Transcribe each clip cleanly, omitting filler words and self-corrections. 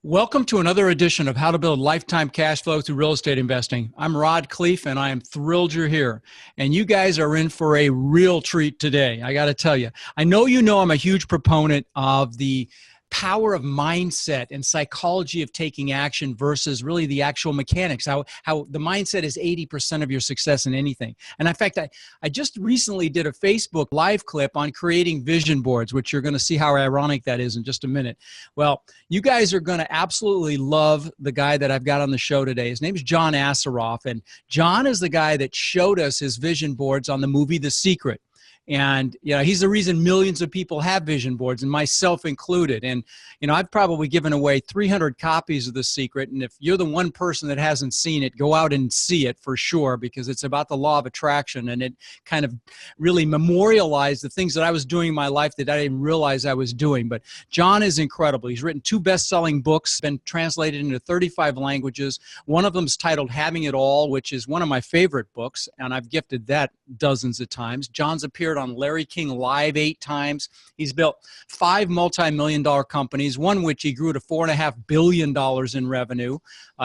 Welcome to another edition of How to Build Lifetime Cash Flow Through Real Estate Investing. I'm Rod Khleif, and I am thrilled you're here. And you guys are in for a real treat today, I got to tell you. I know I'm a huge proponent of the power of mindset and psychology of taking action versus really the actual mechanics, how the mindset is 80% of your success in anything. And in fact, I just recently did a Facebook live clip on creating vision boards, which you're going to see how ironic that is in just a minute. Well, you guys are going to absolutely love the guy that I've got on the show today. His name is John Assaraf, and John is the guy that showed us his vision boards on the movie The Secret. And, he's the reason millions of people have vision boards, and myself included. And, I've probably given away 300 copies of The Secret. And if you're the one person that hasn't seen it, go out and see it for sure, because it's about the law of attraction. And it kind of really memorialized the things that I was doing in my life that I didn't realize I was doing. But John is incredible. He's written 2 best-selling books, been translated into 35 languages. One of them is titled Having It All, which is one of my favorite books, and I've gifted that dozens of times. John's appeared on Larry King Live 8 times. He's built 5 multi-million-dollar companies, one which he grew to $4.5 billion in revenue.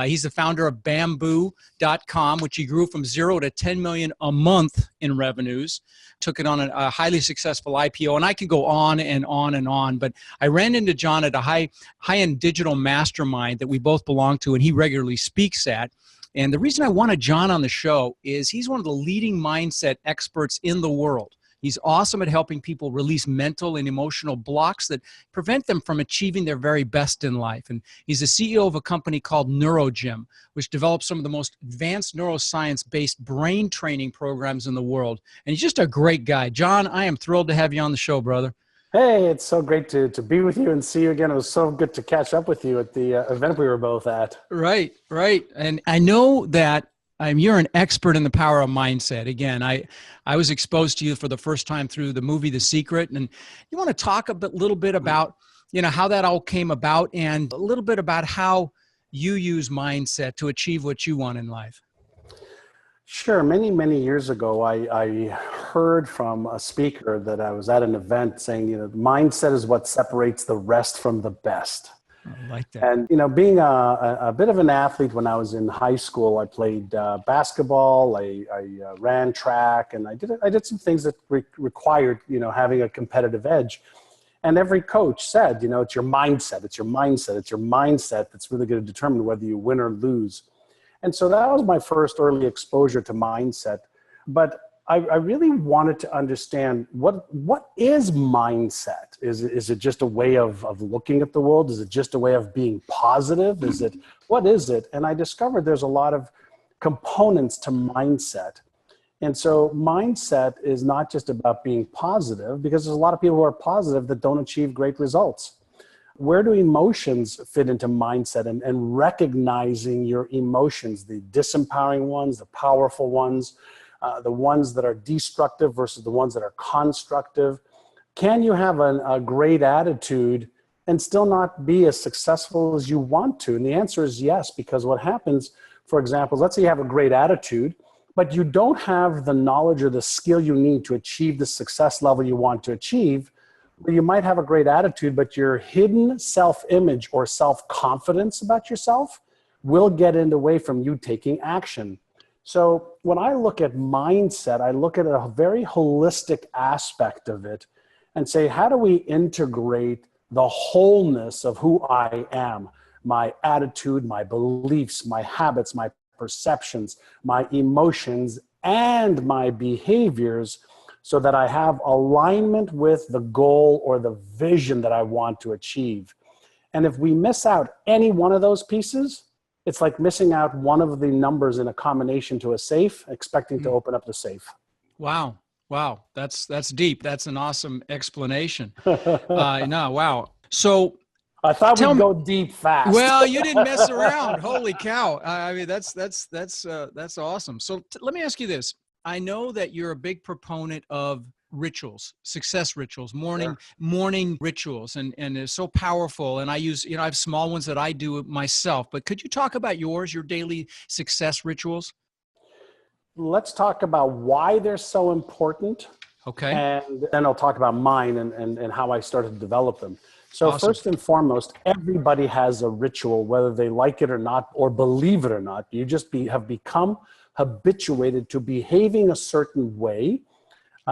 He's the founder of Bamboo.com, which he grew from 0 to 10 million a month in revenues. Took it on a highly successful IPO, and I can go on and on and on. But I ran into John at a high-end digital mastermind that we both belong to, and he regularly speaks at. And the reason I wanted John on the show is he's one of the leading mindset experts in the world. He's awesome at helping people release mental and emotional blocks that prevent them from achieving their very best in life. And he's the CEO of a company called Neuro, which develops some of the most advanced neuroscience-based brain training programs in the world. And he's just a great guy. John, I am thrilled to have you on the show, brother. Hey, it's so great to be with you and see you again. It was so good to catch up with you at the event we were both at. Right. And I know that you're an expert in the power of mindset. Again, I was exposed to you for the first time through the movie The Secret. And you want to talk little bit about, how that all came about and a little bit about how you use mindset to achieve what you want in life. Sure. Many, many years ago, I heard from a speaker that I was at an event saying, mindset is what separates the rest from the best. I like that. And, being a bit of an athlete when I was in high school, I played basketball, I ran track, and I did some things that required, having a competitive edge. And every coach said, it's your mindset, it's your mindset, it's your mindset that's really going to determine whether you win or lose. And so that was my first early exposure to mindset. But I really wanted to understand what is mindset? Is it just a way of looking at the world? Is it just a way of being positive? What is it? And I discovered there's a lot of components to mindset. And so mindset is not just about being positive, because there's a lot of people who are positive that don't achieve great results. Where do emotions fit into mindset and recognizing your emotions, the disempowering ones, the powerful ones, the ones that are destructive versus the ones that are constructive? Can you have a great attitude and still not be as successful as you want to? And the answer is yes, because what happens, for example, let's say you have a great attitude, but you don't have the knowledge or the skill you need to achieve the success level you want to achieve. You might have a great attitude, but your hidden self-image or self-confidence about yourself will get in the way from you taking action. So when I look at mindset, I look at a very holistic aspect of it and say, how do we integrate the wholeness of who I am, my attitude, my beliefs, my habits, my perceptions, my emotions, and my behaviors, so that I have alignment with the goal or the vision that I want to achieve. And if we miss out any one of those pieces, it's like missing out one of the numbers in a combination to a safe, expecting to open up the safe. Wow. That's deep. That's an awesome explanation. Wow. So I thought we'd go deep fast. Well, you didn't mess around. Holy cow. I mean, that's awesome. So let me ask you this. I know that you're a big proponent of rituals, success rituals, morning rituals, and they're so powerful. And I use, I have small ones that I do myself, but could you talk about your daily success rituals? Let's talk about why they're so important. Okay. And then I'll talk about mine and how I started to develop them. So Awesome. first and foremost, everybody has a ritual, whether they like it or not, or believe it or not. You just have become habituated to behaving a certain way.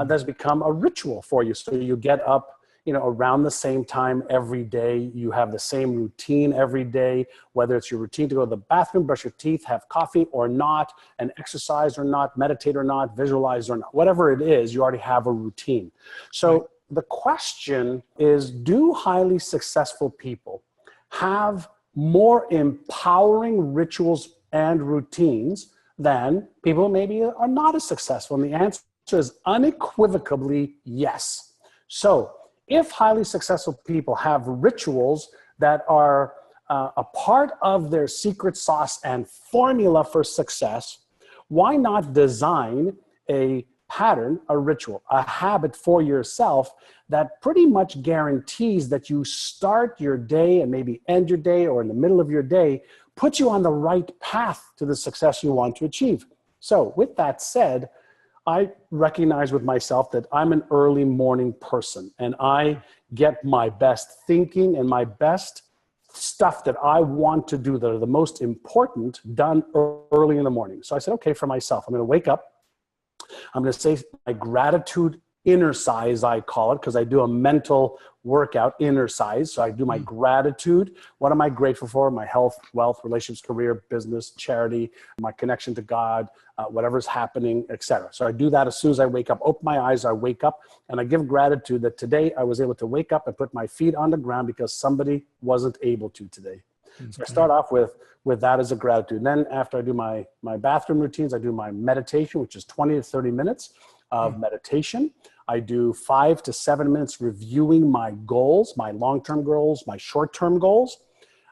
That's become a ritual for you. So you get up, around the same time every day. You have the same routine every day, whether it's your routine to go to the bathroom, brush your teeth, have coffee or not, and exercise or not, meditate or not, visualize or not, whatever it is, you already have a routine. So the question is, do highly successful people have more empowering rituals and routines than people maybe are not as successful? And the answer is unequivocally yes. So if highly successful people have rituals that are a part of their secret sauce and formula for success, why not design a pattern, a ritual, a habit for yourself that pretty much guarantees that you start your day and maybe end your day, or in the middle of your day, put you on the right path to the success you want to achieve? So with that said, I recognize with myself that I'm an early morning person, and I get my best thinking and my best stuff that I want to do that are the most important done early in the morning. So I said, okay, for myself, I'm going to wake up. I'm going to say my gratitude exercise, I call it, because I do a mental workout, exercise. So I do my gratitude. What am I grateful for? My health, wealth, relationships, career, business, charity, my connection to God, whatever's happening, etc. So I do that as soon as I wake up. Open my eyes, I wake up, and I give gratitude that today I was able to wake up and put my feet on the ground because somebody wasn't able to today. So I start off with that as a gratitude. And then after I do my bathroom routines, I do my meditation, which is 20 to 30 minutes of meditation. I do 5 to 7 minutes reviewing my goals, my long-term goals, my short-term goals,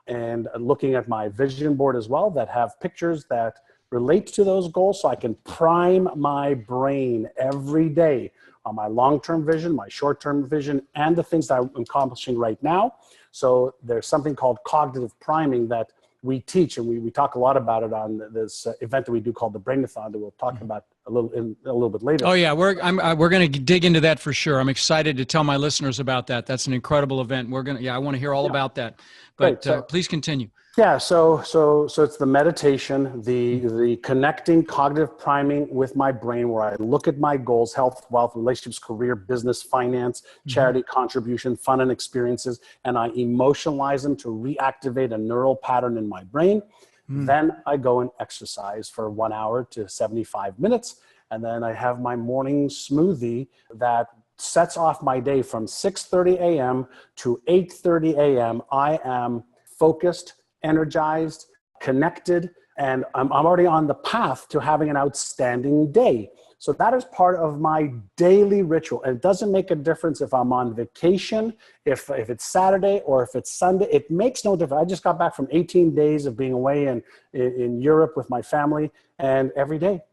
and looking at my vision board as well that have pictures that relate to those goals, so I can prime my brain every day on my long-term vision, my short-term vision, and the things that I'm accomplishing right now. So there's something called cognitive priming that we teach, and we talk a lot about it on this event that we do called the Brainathon that we'll talk about a little bit later. Oh yeah, we're going to dig into that for sure. I'm excited to tell my listeners about that. That's an incredible event. I want to hear all about that. But So, please continue. Yeah, so it's the meditation, the connecting cognitive priming with my brain, where I look at my goals, health, wealth, relationships, career, business, finance, charity, contribution, fun, and experiences, and I emotionalize them to reactivate a neural pattern in my brain. Then I go and exercise for 1 hour to 75 minutes, and then I have my morning smoothie that sets off my day from 6:30 a.m. to 8:30 a.m. I am focused, energized, connected, and I'm already on the path to having an outstanding day. So that is part of my daily ritual. And it doesn't make a difference if I'm on vacation, if it's Saturday or if it's Sunday. It makes no difference. I just got back from 18 days of being away in Europe with my family, and every day,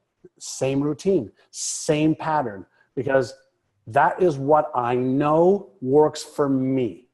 same routine, same pattern, because that is what I know works for me.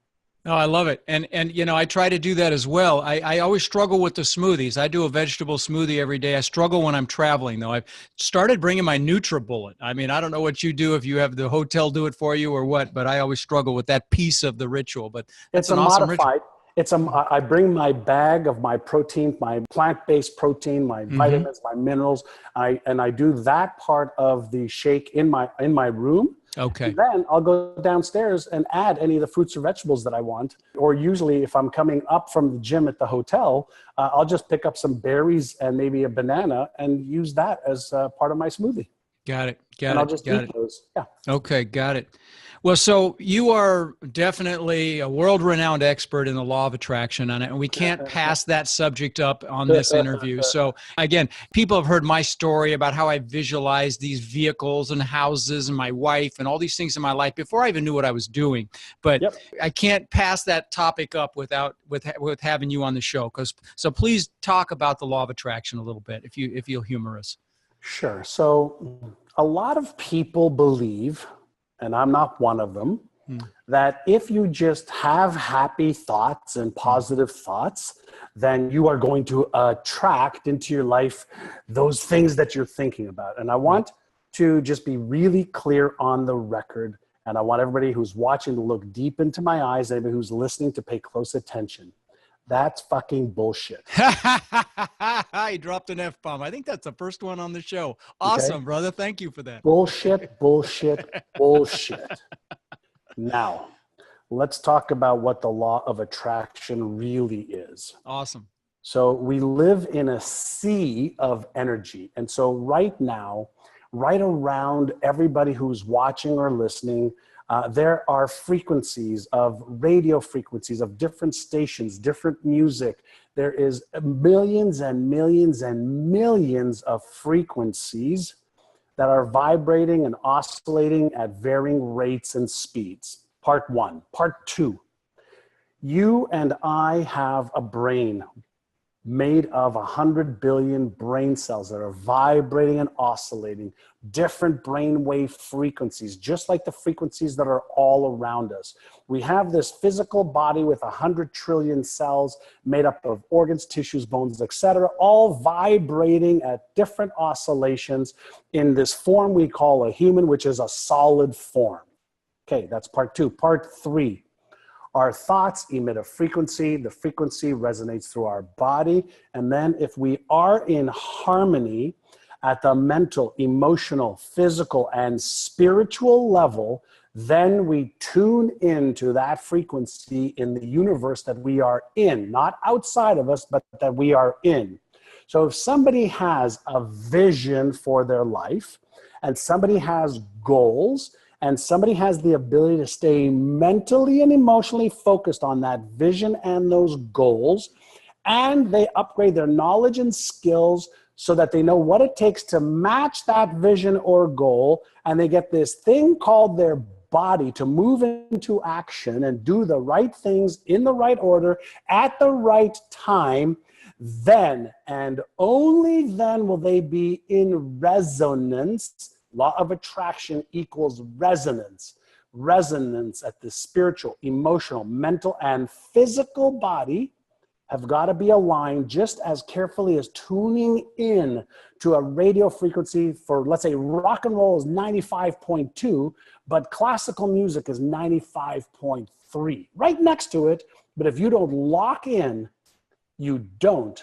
Oh, I love it. And I try to do that as well. I always struggle with the smoothies. I do a vegetable smoothie every day. I struggle when I'm traveling, though. I've started bringing my NutriBullet. I mean, I don't know what you do, if you have the hotel do it for you or what, but I always struggle with that piece of the ritual. But that's an awesome ritual. I bring my bag of my protein, my plant-based protein, my vitamins, my minerals, and I do that part of the shake in my room. Okay. And then I'll go downstairs and add any of the fruits or vegetables that I want. Or usually if I'm coming up from the gym at the hotel, I'll just pick up some berries and maybe a banana and use that as part of my smoothie. Got it. And I'll just eat those. Yeah. Okay. Got it. Well, so you are definitely a world-renowned expert in the law of attraction, and we can't pass that subject up on this interview. So again, people have heard my story about how I visualized these vehicles and houses and my wife and all these things in my life before I even knew what I was doing. But I can't pass that topic up with having you on the show. So please talk about the law of attraction a little bit, if you'll humor us. Sure. So a lot of people believe, and I'm not one of them, that if you just have happy thoughts and positive thoughts, then you are going to attract into your life those things that you're thinking about. And I want to just be really clear on the record And I want everybody who's watching to look deep into my eyes, everybody who's listening to pay close attention. That's fucking bullshit. I dropped an F-bomb. I think that's the first one on the show. Okay? Awesome, brother. Thank you for that. Bullshit, bullshit, bullshit. Now, let's talk about what the law of attraction really is. Awesome. So we live in a sea of energy. And so right now, right around everybody who's watching or listening, there are frequencies of radio frequencies of different stations, different music. There is millions and millions and millions of frequencies that are vibrating and oscillating at varying rates and speeds. Part one. Part two, you and I have a brain made of 100 billion brain cells that are vibrating and oscillating different brainwave frequencies, just like the frequencies that are all around us. We have this physical body with 100 trillion cells made up of organs, tissues, bones, etc., all vibrating at different oscillations in this form we call a human, which is a solid form. Okay, that's part two. Part three. Our thoughts emit a frequency. The frequency resonates through our body. And then if we are in harmony at the mental, emotional, physical, and spiritual level, then we tune into that frequency in the universe that we are in, not outside of us, but that we are in. So if somebody has a vision for their life and somebody has goals, and somebody has the ability to stay mentally and emotionally focused on that vision and those goals, and they upgrade their knowledge and skills so that they know what it takes to match that vision or goal, and they get this thing called their body to move into action and do the right things in the right order at the right time, then and only then will they be in resonance. Law of attraction equals resonance. Resonance at the spiritual, emotional, mental, and physical body have got to be aligned just as carefully as tuning in to a radio frequency for, let's say, rock and roll is 95.2, but classical music is 95.3. Right next to it, but if you don't lock in, you don't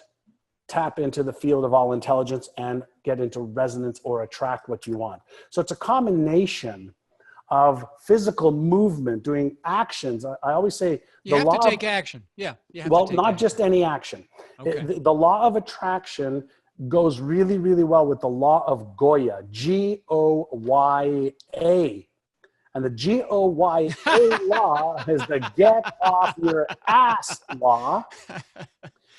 tap into the field of all intelligence and get into resonance or attract what you want. So it's a combination of physical movement, doing actions. I always say you have to take action. Yeah. Well, not just any action. Okay. The law of attraction goes really, really well with the law of Goya, G-O-Y-A. And the G-O-Y-A law is the get off your ass law.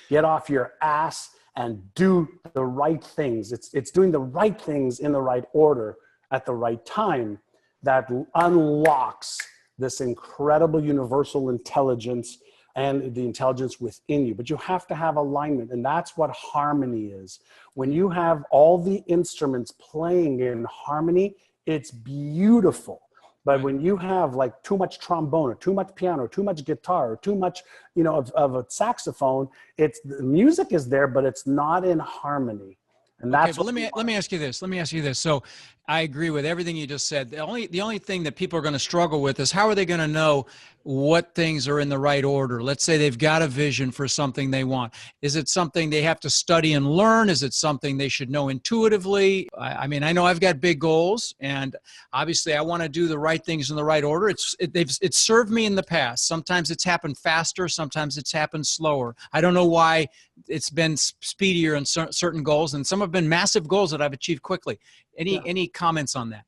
Get off your ass and do the right things. It's doing the right things in the right order at the right time that unlocks this incredible universal intelligence and the intelligence within you. But you have to have alignment, and that's what harmony is. When you have all the instruments playing in harmony, it's beautiful. But when you have like too much trombone or too much piano or too much guitar or too much, of a saxophone, the music is there, but it's not in harmony. And that's let me ask you this. So I agree with everything you just said. The only thing that people are going to struggle with is how are they going to know what things are in the right order? Let's say they've got a vision for something they want. Is it something they have to study and learn? Is it something they should know intuitively? I mean, I know I've got big goals, and obviously I want to do the right things in the right order. It's served me in the past. Sometimes it's happened faster. Sometimes it's happened slower. I don't know why it's been speedier in certain goals, and some have been massive goals that I've achieved quickly. Any comments on that?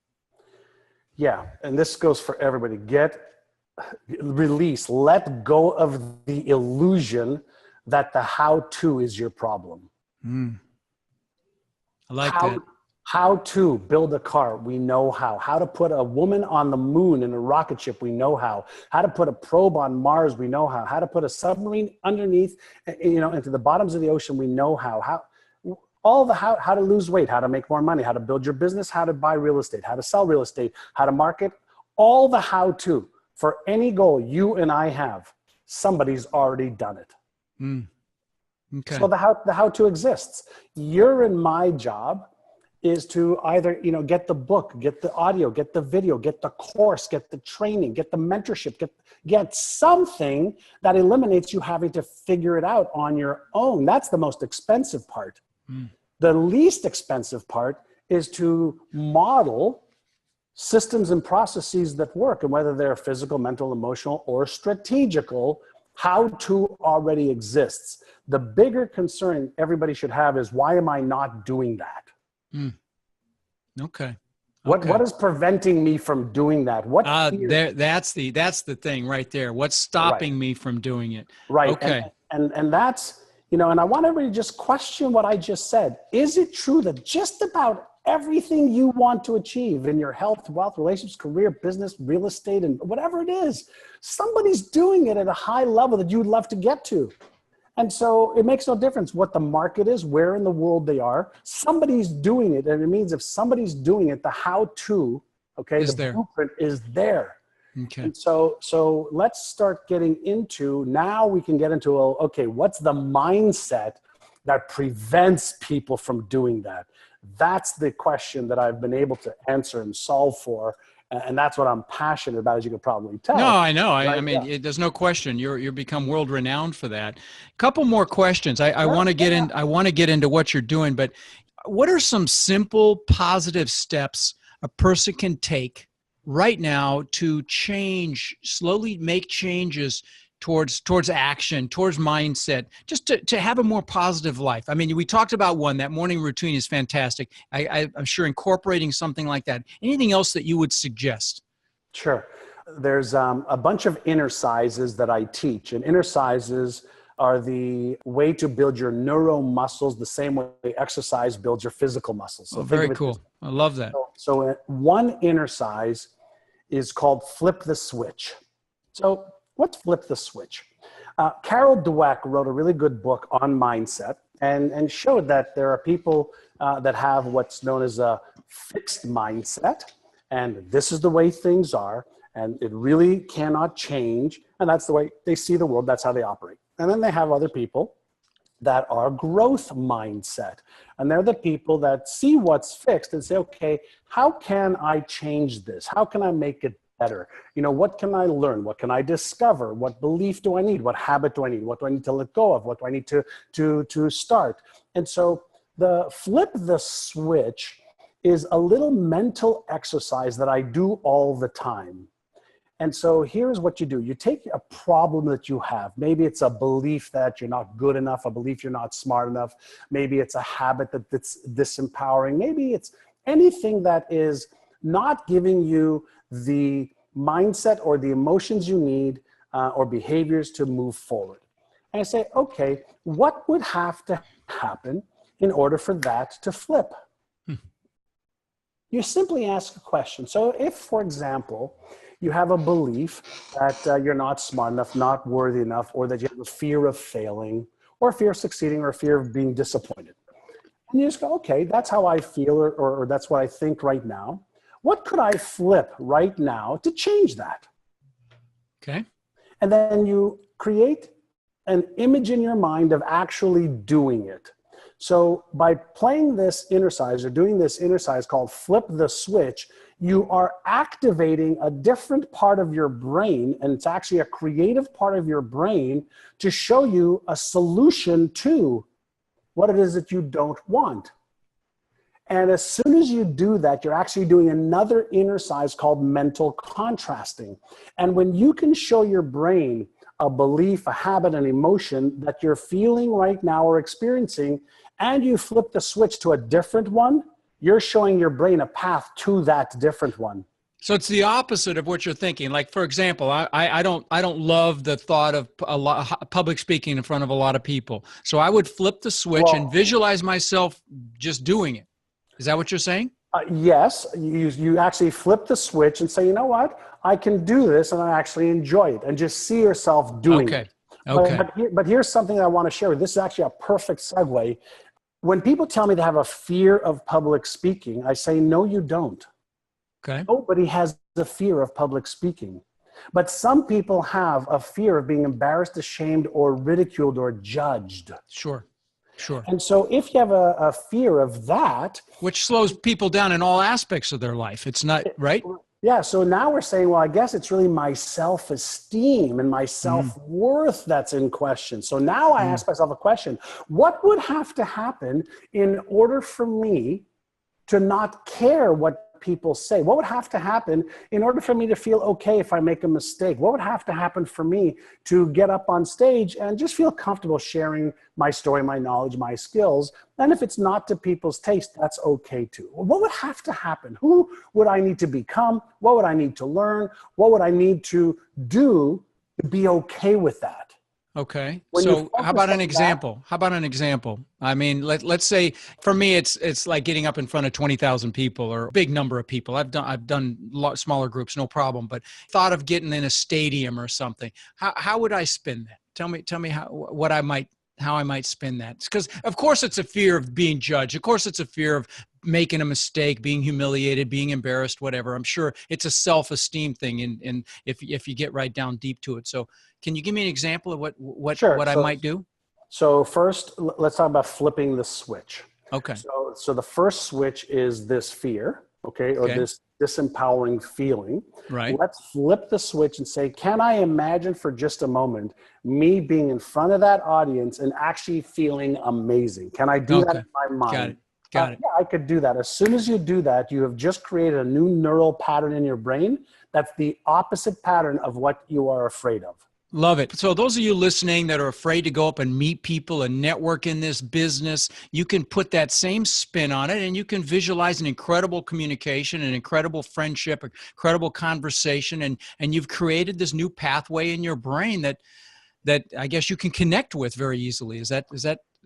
Yeah, and this goes for everybody. Release, let go of the illusion that the how-to is your problem. I like that. How to build a car, we know how. How to put a woman on the moon in a rocket ship, we know how. How to put a probe on Mars, we know how. How to put a submarine underneath, into the bottoms of the ocean, we know how. How to lose weight, how to make more money, how to build your business, how to buy real estate, how to sell real estate, how to market, all the how-to. For any goal you and I have, somebody's already done it. Okay. So the how-to exists. Your and my job is to either, get the book, get the audio, get the video, get the course, get the training, get the mentorship, get something that eliminates you having to figure it out on your own. That's the most expensive part. The least expensive part is to model systems and processes that work, and whether they're physical, mental, emotional, or strategical, how to already exists. The bigger concern everybody should have is, why am I not doing that? Okay. What is preventing me from doing that? That's the thing right there. What's stopping me from doing it? Right. Okay. And that's, and I want everybody to just question what I just said. Is it true that just about everything you want to achieve in your health, wealth, relationships, career, business, real estate, and whatever it is, somebody's doing it at a high level that you'd love to get to? And so it makes no difference what the market is, where in the world they are. Somebody's doing it. And it means if somebody's doing it, the how-to, blueprint is there. Okay. And so let's start getting into, now we can get into, what's the mindset that prevents people from doing that? That's the question that I've been able to answer and solve for. And that's what I'm passionate about, as you can probably tell. No, I know. Right? I mean, there's no question. You're become world renowned for that. Couple more questions. I want to get in. I want to get into what you're doing, but what are some simple positive steps a person can take right now to slowly make changes towards action, towards mindset, just to have a more positive life? I mean, we talked about one, that morning routine is fantastic. I'm sure incorporating something like that. Anything else that you would suggest? Sure. There's a bunch of inner sizes that I teach, and inner sizes are the way to build your neuro muscles the same way exercise builds your physical muscles. So very cool. I love that. So one inner size is called flip the switch. So what's flip the switch? Carol Dweck wrote a really good book on mindset and showed that there are people that have what's known as a fixed mindset, and this is the way things are, and it really cannot change, and that's the way they see the world, that's how they operate. And then they have other people that are growth mindset, and they're the people that see what's fixed and say, okay, how can I change this? How can I make it better? What can I learn? What can I discover? What belief do I need? What habit do I need? What do I need to let go of? What do I need to start? And so the flip the switch is a little mental exercise that I do all the time. And so here's what you do. You take a problem that you have. Maybe it's a belief that you're not good enough, a belief you're not smart enough. Maybe it's a habit that's disempowering. Maybe it's anything that is not giving you the mindset or the emotions you need or behaviors to move forward. And I say, okay, what would have to happen in order for that to flip? You simply ask a question. So if, for example, you have a belief that you're not smart enough, not worthy enough, or that you have a fear of failing, or a fear of succeeding, or a fear of being disappointed. And you just go, okay, that's how I feel, or that's what I think right now. What could I flip right now to change that? Okay. And then you create an image in your mind of actually doing it. So by playing this inner size or doing this inner size called flip the switch, you are activating a different part of your brain, and it's actually a creative part of your brain to show you a solution to what it is that you don't want. And as soon as you do that, you're actually doing another inner size called mental contrasting. And when you can show your brain a belief, a habit, an emotion that you're feeling right now or experiencing, and you flip the switch to a different one, you're showing your brain a path to that different one. So it's the opposite of what you're thinking. Like, for example, I don't love the thought of public speaking in front of a lot of people. So I would flip the switch and visualize myself just doing it. Is that what you're saying? Yes, you actually flip the switch and say, you know what, I can do this and I actually enjoy it, and just see yourself doing it. Okay. But here's something I want to share. This is actually a perfect segue. When people tell me they have a fear of public speaking, I say, no, you don't. Okay. Nobody has the fear of public speaking. But some people have a fear of being embarrassed, ashamed, or ridiculed or judged. Sure. Sure. And so if you have a fear of that, Which slows people down in all aspects of their life. It's not, right? yeah, so now we're saying, well, I guess it's really my self-esteem and my self-worth that's in question. So now I ask myself a question: what would have to happen in order for me to not care what people say? What would have to happen in order for me to feel okay if I make a mistake? What would have to happen for me to get up on stage and just feel comfortable sharing my story, my knowledge, my skills? And if it's not to people's taste, that's okay too. What would have to happen? Who would I need to become? What would I need to learn? What would I need to do to be okay with that? Okay. When So how about an that, example? How about an example? I mean, let's say for me, it's like getting up in front of 20,000 people or a big number of people. I've done smaller groups, no problem, but thought of getting in a stadium or something. How would I spin that? Tell me how I might spin that. Because of course it's a fear of being judged. Of course it's a fear of making a mistake, being humiliated, being embarrassed, whatever. I'm sure it's a self-esteem thing. And if you get right down deep to it. So can you give me an example of what sure. I might do? So first, let's talk about flipping the switch. Okay. So the first switch is this fear, or this disempowering feeling. Right. Let's flip the switch and say, can I imagine for just a moment me being in front of that audience and actually feeling amazing? Can I do that in my mind? Got it. Yeah, I could do that. As soon as you do that, you have just created a new neural pattern in your brain. That's the opposite pattern of what you are afraid of. Love it. So those of you listening that are afraid to go up and meet people and network in this business, you can put that same spin on it and you can visualize an incredible communication, an incredible friendship, incredible conversation. And you've created this new pathway in your brain that I guess you can connect with very easily. Is that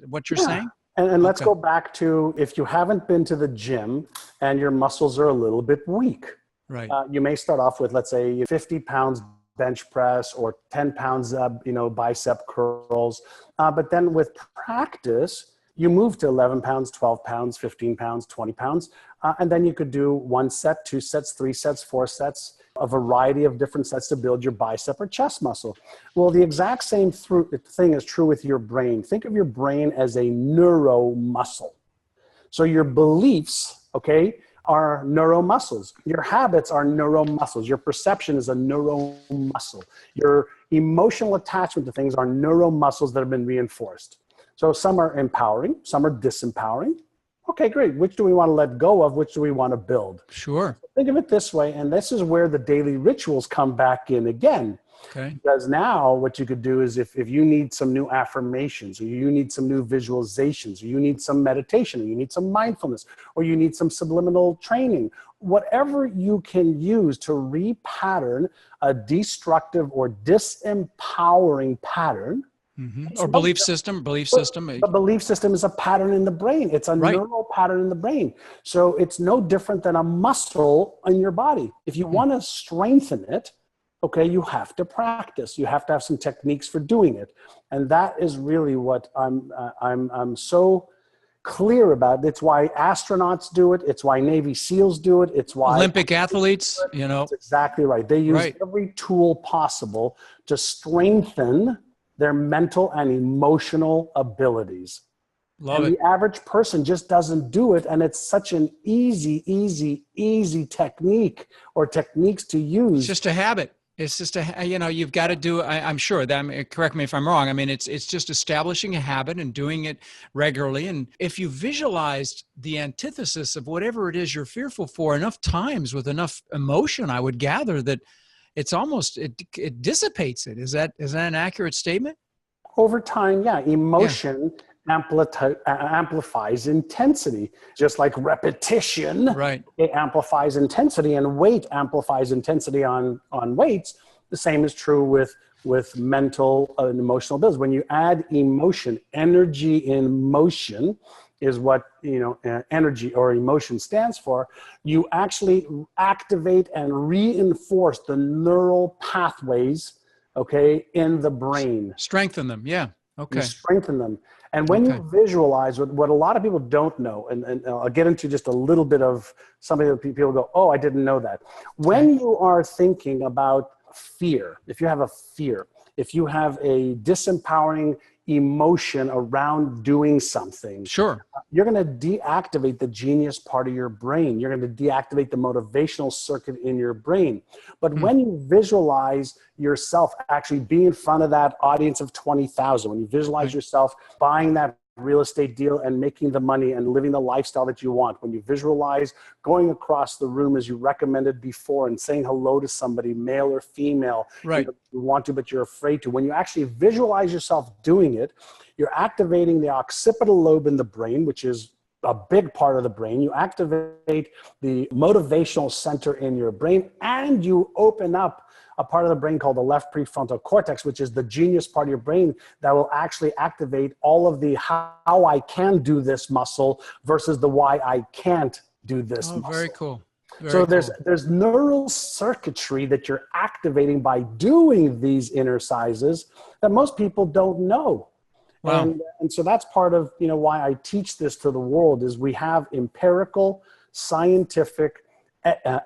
what you're saying? And let's go back to, if you haven't been to the gym and your muscles are a little bit weak, right? You may start off with, let's say, 50 pounds bench press or 10 pounds, bicep curls. But then with practice, you move to 11 pounds, 12 pounds, 15 pounds, 20 pounds. And then you could do 1 set, 2 sets, 3 sets, 4 sets, a variety of different sets to build your bicep or chest muscle. Well, the exact same thing is true with your brain. Think of your brain as a neuro muscle. So your beliefs, are neuromuscles. Your habits are neuromuscles. Your perception is a neuromuscle. Your emotional attachment to things are neuromuscles that have been reinforced. So some are empowering, some are disempowering. Okay, great. Which do we want to let go of? Which do we want to build? Sure. Think of it this way, and this is where the daily rituals come back in again. Okay. Because now what you could do is if you need some new affirmations, or you need some new visualizations, or you need some meditation, or you need some mindfulness, or you need some subliminal training, whatever you can use to repattern a destructive or disempowering pattern. Or belief system. A belief system is a pattern in the brain. It's a neural pattern in the brain. So it's no different than a muscle in your body. If you want to strengthen it, you have to practice. You have to have some techniques for doing it. And that is really what I'm so clear about. It's why astronauts do it. It's why Navy SEALs do it. It's why Olympic athletes, That's exactly right. They use every tool possible to strengthen their mental and emotional abilities. The average person just doesn't do it. And it's such an easy technique or techniques to use. It's just a habit. It's just you've got to do, I'm sure that, correct me if I'm wrong. I mean, it's just establishing a habit and doing it regularly. And if you visualized the antithesis of whatever it is you're fearful for enough times with enough emotion, I would gather that it's almost, it dissipates it. Is that an accurate statement? Over time, yeah. Emotion amplifies intensity, just like repetition. Right. It amplifies intensity, and weight amplifies intensity on weights. The same is true with mental and emotional abilities. When you add emotion, energy in motion is what energy or emotion stands for. You actually activate and reinforce the neural pathways, in the brain. Strengthen them, yeah. Okay. You strengthen them. And when you visualize, what a lot of people don't know, and I'll get into just a little bit of something that people go, oh, I didn't know that. When you are thinking about fear, if you have a fear, if you have a disempowering emotion around doing something, Sure. you're going to deactivate the genius part of your brain. You're going to deactivate the motivational circuit in your brain. But when you visualize yourself actually being in front of that audience of 20,000, when you visualize yourself buying that real estate deal and making the money and living the lifestyle that you want, when you visualize going across the room as you recommended before and saying hello to somebody, male or female, Right. you want to, but you're afraid to, when you actually visualize yourself doing it, you're activating the occipital lobe in the brain, which is a big part of the brain. You activate the motivational center in your brain, and you open up a part of the brain called the left prefrontal cortex, which is the genius part of your brain that will actually activate all of the how I can do this muscle versus the why I can't do this muscle. Very cool. So there's neural circuitry that you're activating by doing these exercises that most people don't know. Wow. And so that's part of, why I teach this to the world is we have empirical, scientific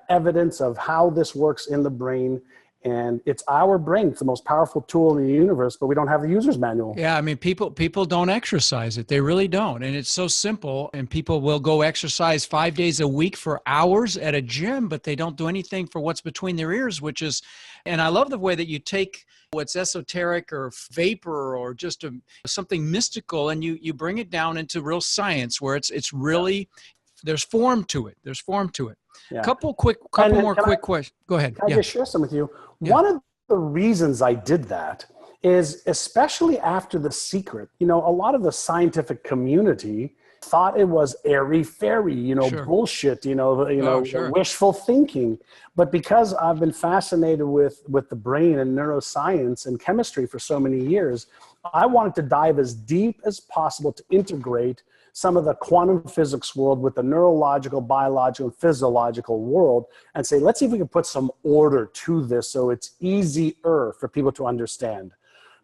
evidence of how this works in the brain. And it's our brain. It's the most powerful tool in the universe, but we don't have the user's manual. Yeah, I mean, people don't exercise it. They really don't. And it's so simple. And people will go exercise 5 days a week for hours at a gym, but they don't do anything for what's between their ears, which is, and I love the way that you take what's esoteric or vapor or just something mystical, and you bring it down into real science where it's really, there's form to it. There's form to it. Yeah. Couple more quick questions. Go ahead. Can I just share some with you? Yeah. One of the reasons I did that is, especially after The Secret, a lot of the scientific community thought it was airy-fairy, Sure. bullshit, Sure. wishful thinking. But because I've been fascinated with the brain and neuroscience and chemistry for so many years, I wanted to dive as deep as possible to integrate some of the quantum physics world with the neurological, biological, and physiological world and say, let's see if we can put some order to this so it's easier for people to understand.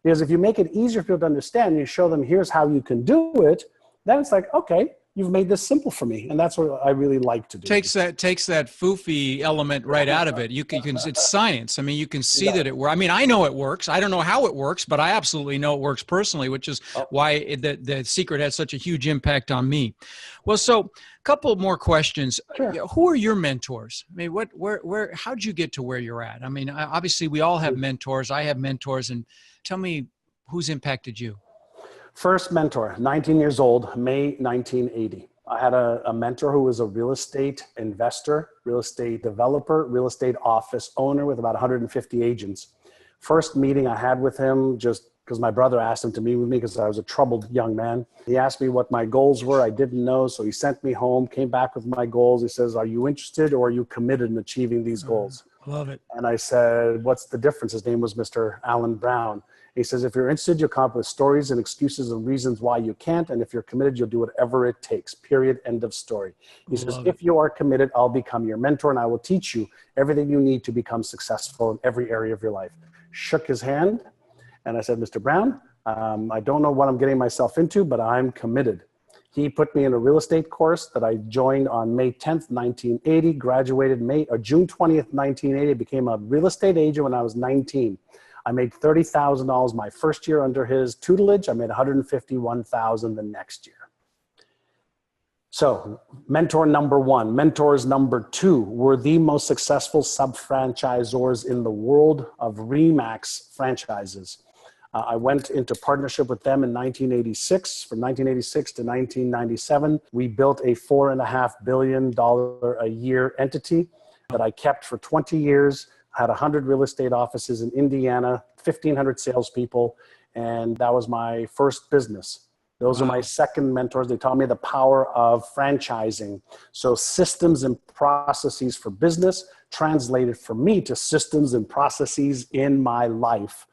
Because if you make it easier for people to understand, you show them, here's how you can do it, then it's like, okay, you've made this simple for me. And that's what I really like to do. Takes that foofy element right out of it. You can it's science. I mean, you can see that it works. I mean, I know it works. I don't know how it works, but I absolutely know it works personally, which is why the Secret had such a huge impact on me. Well, so a couple more questions. Sure. Who are your mentors? I mean, how'd you get to where you're at? I mean, obviously we all have mentors. I have mentors, and tell me who's impacted you. First mentor, 19 years old, May 1980. I had a mentor who was a real estate investor, real estate developer, real estate office owner with about 150 agents. First meeting I had with him, just because my brother asked him to meet with me because I was a troubled young man. He asked me what my goals were. I didn't know, so he sent me home, came back with my goals. He says, are you interested or are you committed in achieving these goals? Love it. And I said, what's the difference? His name was Mr. Alan Brown. He says, if you're interested, you'll come up with stories and excuses and reasons why you can't. And if you're committed, you'll do whatever it takes, period, end of story. He says, if you are committed, I'll become your mentor and I will teach you everything you need to become successful in every area of your life. Shook his hand. And I said, Mr. Brown, I don't know what I'm getting myself into, but I'm committed. He put me in a real estate course that I joined on May 10th, 1980, graduated June 20th, 1980, became a real estate agent when I was 19. I made $30,000 my first year under his tutelage. I made $151,000 the next year. So mentor number one. Mentors number two were the most successful sub-franchisors in the world of RE/MAX franchises. I went into partnership with them in 1986. From 1986 to 1997, we built a $4.5 billion a year entity that I kept for 20 years. I had 100 real estate offices in Indiana, 1,500 salespeople, and that was my first business. Those are my second mentors. They taught me the power of franchising. So systems and processes for business translated for me to systems and processes in my life.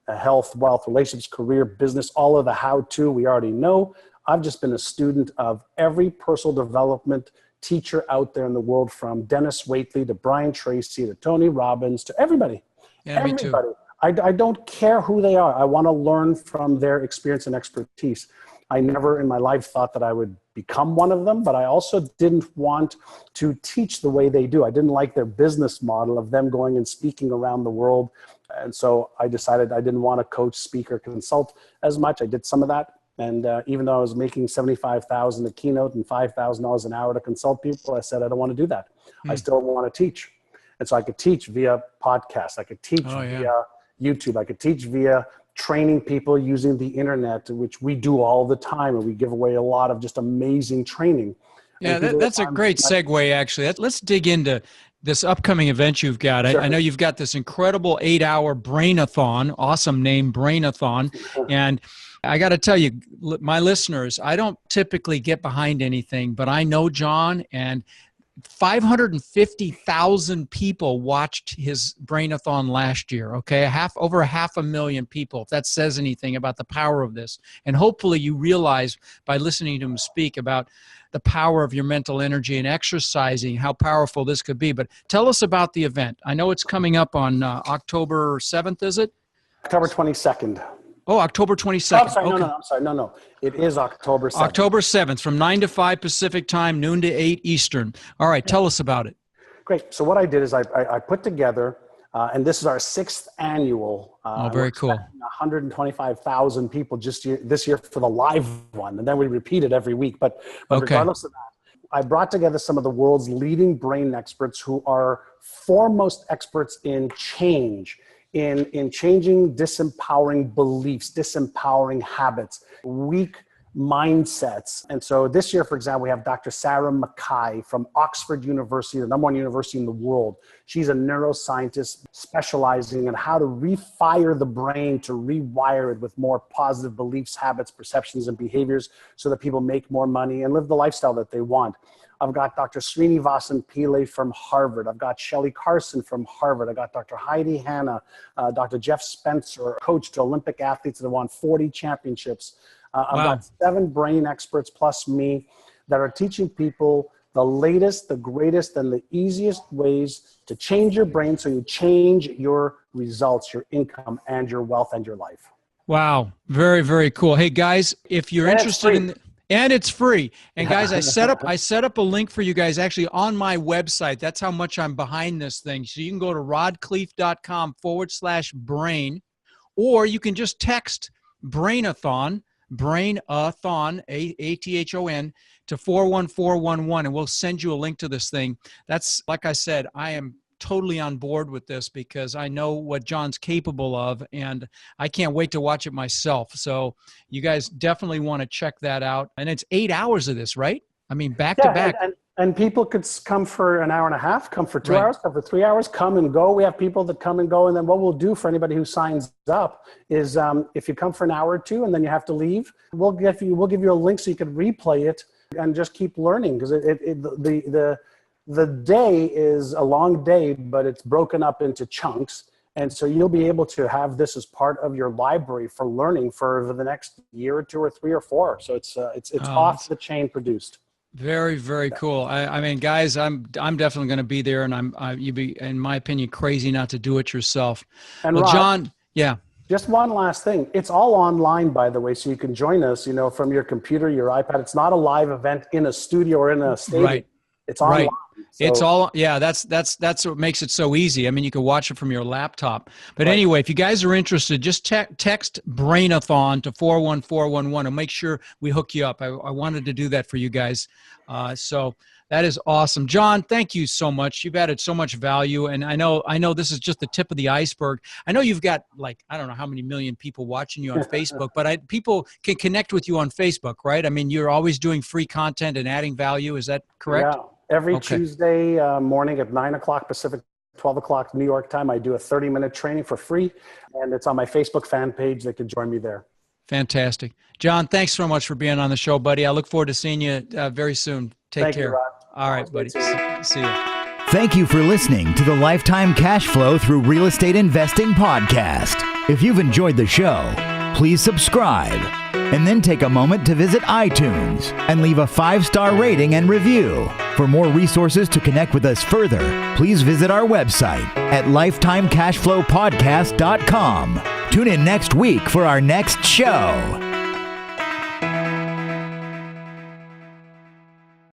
Health, wealth, relationships, career, business, all of the how-to we already know. I've just been a student of every personal development teacher out there in the world, from Dennis Waitley to Brian Tracy to Tony Robbins to everybody. Yeah, everybody. Me too. I don't care who they are. I want to learn from their experience and expertise. I never in my life thought that I would become one of them, but I also didn't want to teach the way they do. I didn't like their business model of them going and speaking around the world. And so I decided I didn't want to coach, speak, or consult as much. I did some of that. And even though I was making $75,000 a keynote and $5,000 an hour to consult people, I said, I don't want to do that. I still want to teach. And so I could teach via podcasts. I could teach via YouTube. I could teach via training people using the internet, which we do all the time. And we give away a lot of just amazing training. Yeah, that's a great segue, actually. Let's dig into this upcoming event you've got. Sure. I know you've got this incredible 8-hour Brain-a-thon, awesome name, Brain-a-thon. And I got to tell you, my listeners, I don't typically get behind anything, but I know John, and 550,000 people watched his Brain-a-thon last year, okay? Over 500,000 people, if that says anything about the power of this. And hopefully you realize by listening to him speak about the power of your mental energy and exercising, how powerful this could be. But tell us about the event. I know it's coming up on October 7th, is it? October 22nd. Oh, October 22nd. I'm sorry, okay. I'm sorry. No. It is October 7th. October 7th from 9 to 5 Pacific time, noon to 8 Eastern. All right, tell us about it. Great. So what I did is I put together, and this is our 6th annual. Very cool. 125,000 people just this year for the live one, and then we repeat it every week. But regardless of that, I brought together some of the world's leading brain experts who are foremost experts in change, in changing disempowering beliefs, disempowering habits, weak mindsets. And so this year, for example, we have Dr. Sarah Mackay from Oxford University, the #1 university in the world. She's a neuroscientist specializing in how to refire the brain to rewire it with more positive beliefs, habits, perceptions, and behaviors so that people make more money and live the lifestyle that they want. I've got Dr. Srinivasan Pillai from Harvard. I've got Shelley Carson from Harvard. I got Dr. Heidi Hanna, Dr. Jeff Spencer, coach to Olympic athletes that have won 40 championships. I've got 7 brain experts plus me that are teaching people the latest, the greatest, and the easiest ways to change your brain so you change your results, your income, and your wealth and your life. Wow. Very, very cool. Hey, guys, if you're interested in... And it's free. And guys, I set up a link for you guys actually on my website. That's how much I'm behind this thing. So you can go to rodkhleif.com/brain, or you can just text Brainathon, A-T-H-O-N, to 41411, and we'll send you a link to this thing. That's, like I said, I am totally on board with this because I know what John's capable of, and I can't wait to watch it myself. So you guys definitely want to check that out. And it's 8 hours of this, right? I mean, back to back. And people could come for an hour and a half, come for 2 hours, come for 3 hours, come and go. We have people that come and go. And then what we'll do for anybody who signs up is if you come for an hour or two and then you have to leave, we'll give you a link so you can replay it and just keep learning, because the day is a long day, but it's broken up into chunks. And so you'll be able to have this as part of your library for learning for the next year or 2 or 3 or 4. So it's off the chain produced. Very, very cool. I mean, guys, I'm definitely going to be there, and you'd be, in my opinion, crazy not to do it yourself. And well, Rod, John, yeah. Just one last thing. It's all online, by the way, so you can join us, from your computer, your iPad. It's not a live event in a studio or in a stadium. Right. It's online. Right. So, it's all, yeah, that's what makes it so easy. I mean, you can watch it from your laptop. But anyway, if you guys are interested, just text Brainathon to 41411 and make sure we hook you up. I wanted to do that for you guys. So that is awesome. John, thank you so much. You've added so much value. And I know this is just the tip of the iceberg. I know you've got I don't know how many million people watching you on Facebook, but people can connect with you on Facebook, right? I mean, you're always doing free content and adding value. Is that correct? Yeah. Every Tuesday morning at 9 o'clock Pacific, 12 o'clock New York time, I do a 30-minute training for free, and it's on my Facebook fan page. They can join me there. Fantastic. John, thanks so much for being on the show, buddy. I look forward to seeing you very soon. Take care. You, Rod. All right, buddy. See you. Thank you for listening to the Lifetime Cash Flow Through Real Estate Investing podcast. If you've enjoyed the show, please subscribe. And then take a moment to visit iTunes and leave a 5-star rating and review. For more resources to connect with us further, please visit our website at lifetimecashflowpodcast.com. Tune in next week for our next show.